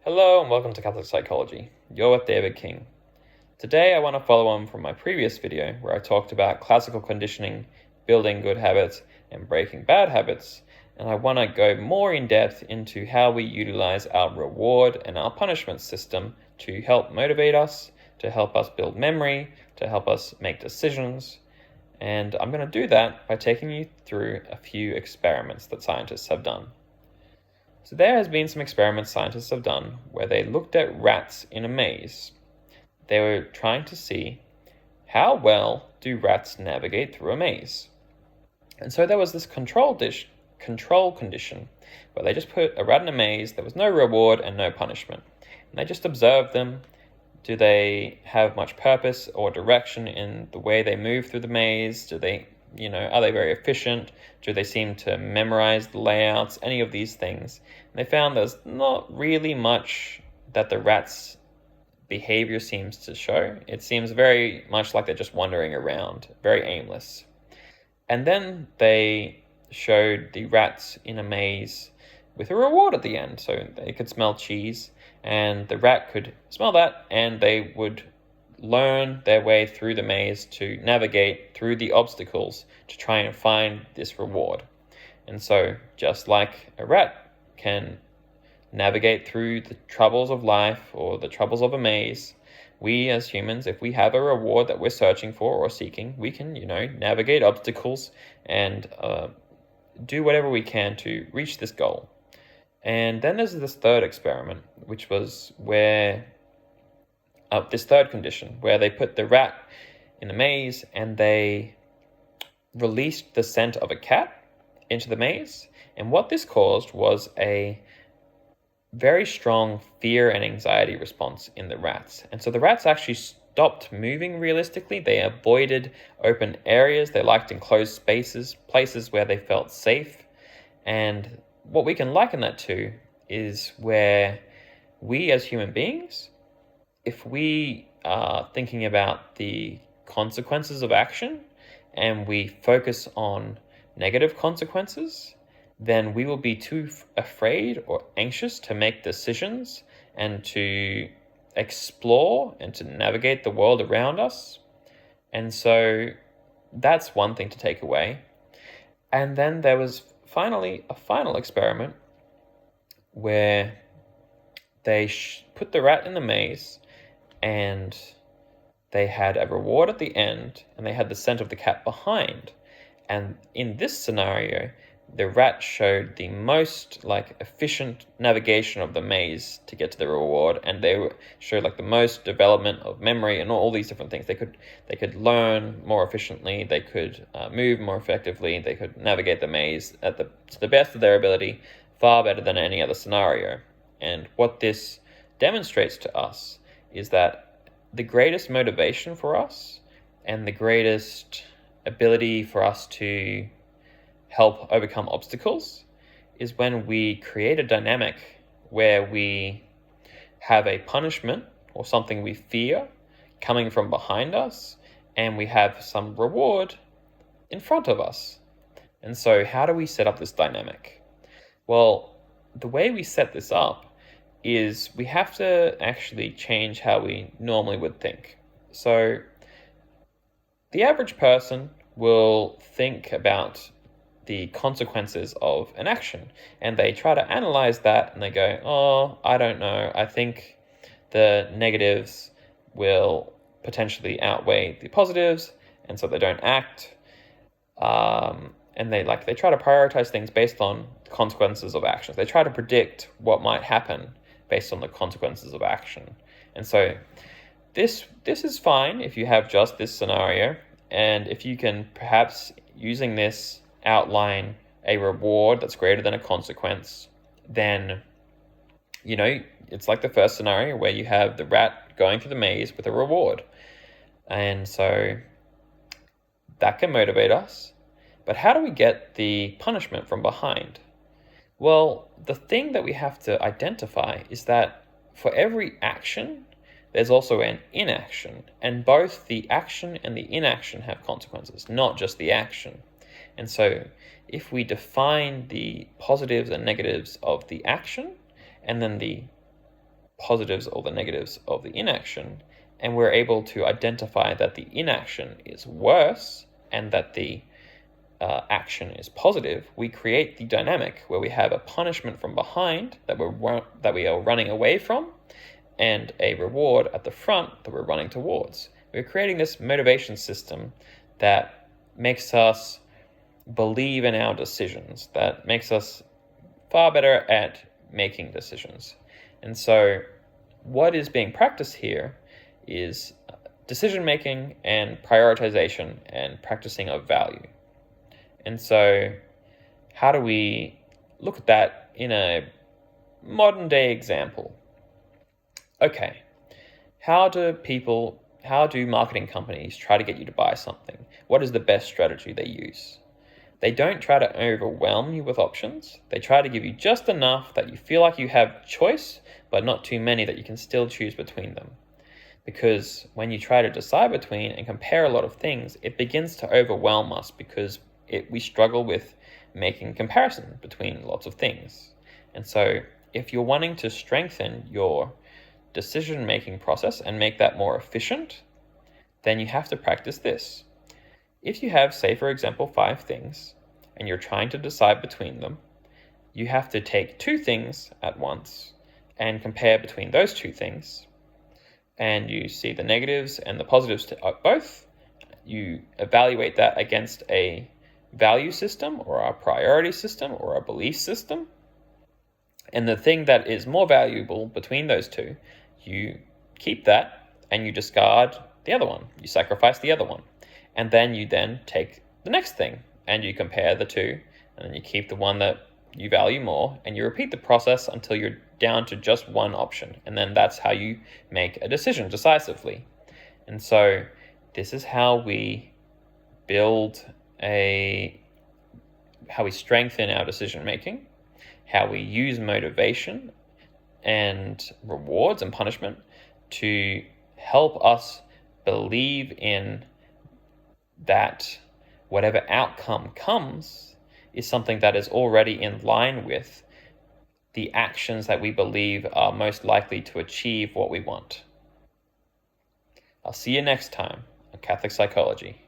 Hello and welcome to Catholic Psychology. You're with David King. Today I want to follow on from my previous video where I talked about classical conditioning, building good habits, and breaking bad habits, and I want to go more in depth into how we utilize our reward and our punishment system to help motivate us, to help us build memory, to help us make decisions. And I'm going to do that by taking you through a few experiments that scientists have done. So there has been some experiments scientists have done where they looked at rats in a maze. They were trying to see how well do rats navigate through a maze. And so there was this control condition where they just put a rat in a maze. There was no reward and no punishment. And they just observed them. Do they have much purpose or direction in the way they move through the maze? Are they very efficient? Do they seem to memorize the layouts? Any of these things. And they found there's not really much that the rat's behavior seems to show. It seems very much like they're just wandering around, very aimless. And then they showed the rats in a maze with a reward at the end. So they could smell cheese, and the rat could smell that, and they would learn their way through the maze to navigate through the obstacles to try and find this reward. And so just like a rat can navigate through the troubles of life or the troubles of a maze, we as humans, if we have a reward that we're searching for or seeking, we can, navigate obstacles and do whatever we can to reach this goal. And then there's this third experiment, which was where this third condition, where they put the rat in the maze and they released the scent of a cat into the maze. And what this caused was a very strong fear and anxiety response in the rats. And so the rats actually stopped moving realistically. They avoided open areas. They liked enclosed spaces, places where they felt safe. And what we can liken that to is where we as human beings, if we are thinking about the consequences of action and we focus on negative consequences, then we will be too afraid or anxious to make decisions and to explore and to navigate the world around us. And so that's one thing to take away. And then there was finally a final experiment where they put the rat in the maze and they had a reward at the end, and they had the scent of the cat behind. And in this scenario, the rat showed the most efficient navigation of the maze to get to the reward, and they showed the most development of memory and all these different things. They could learn more efficiently, they could move more effectively, they could navigate the maze to the best of their ability, far better than any other scenario. And what this demonstrates to us is that the greatest motivation for us and the greatest ability for us to help overcome obstacles is when we create a dynamic where we have a punishment or something we fear coming from behind us, and we have some reward in front of us. And so how do we set up this dynamic? Well, the way we set this up is we have to actually change how we normally would think. So the average person will think about the consequences of an action, and they try to analyze that, and they go, oh, I don't know, I think the negatives will potentially outweigh the positives, and so they don't act. And they try to prioritize things based on the consequences of actions. They try to predict what might happen based on the consequences of action. And so this is fine if you have just this scenario, and if you can perhaps, using this, outline a reward that's greater than a consequence, then it's like the first scenario where you have the rat going through the maze with a reward. And so that can motivate us. But how do we get the punishment from behind? Well, the thing that we have to identify is that for every action, there's also an inaction, and both the action and the inaction have consequences, not just the action. And so if we define the positives and negatives of the action, and then the positives or the negatives of the inaction, and we're able to identify that the inaction is worse and that the action is positive, we create the dynamic where we have a punishment from behind that we are running away from, and a reward at the front that we're running towards. We're creating this motivation system that makes us believe in our decisions, that makes us far better at making decisions. And so what is being practiced here is decision making and prioritization and practicing of value. And so how do we look at that in a modern day example? Okay, how do marketing companies try to get you to buy something? What is the best strategy they use? They don't try to overwhelm you with options. They try to give you just enough that you feel like you have choice, but not too many that you can still choose between them. Because when you try to decide between and compare a lot of things, it begins to overwhelm us because we struggle with making comparison between lots of things. And so if you're wanting to strengthen your decision-making process and make that more efficient, then you have to practice this. If you have, say, for example, 5 things, and you're trying to decide between them, you have to take 2 things at once and compare between those 2 things. And you see the negatives and the positives to both. You evaluate that against a value system or a priority system or a belief system. And the thing that is more valuable between those 2, you keep that and you discard the other one. You sacrifice the other one. And then you take the next thing and you compare the 2, and then you keep the one that you value more, and you repeat the process until you're down to just one option. And then that's how you make a decision decisively. And so this is how we how we strengthen our decision making, how we use motivation and rewards and punishment to help us believe in that whatever outcome comes is something that is already in line with the actions that we believe are most likely to achieve what we want. I'll see you next time on Catholic Psychology.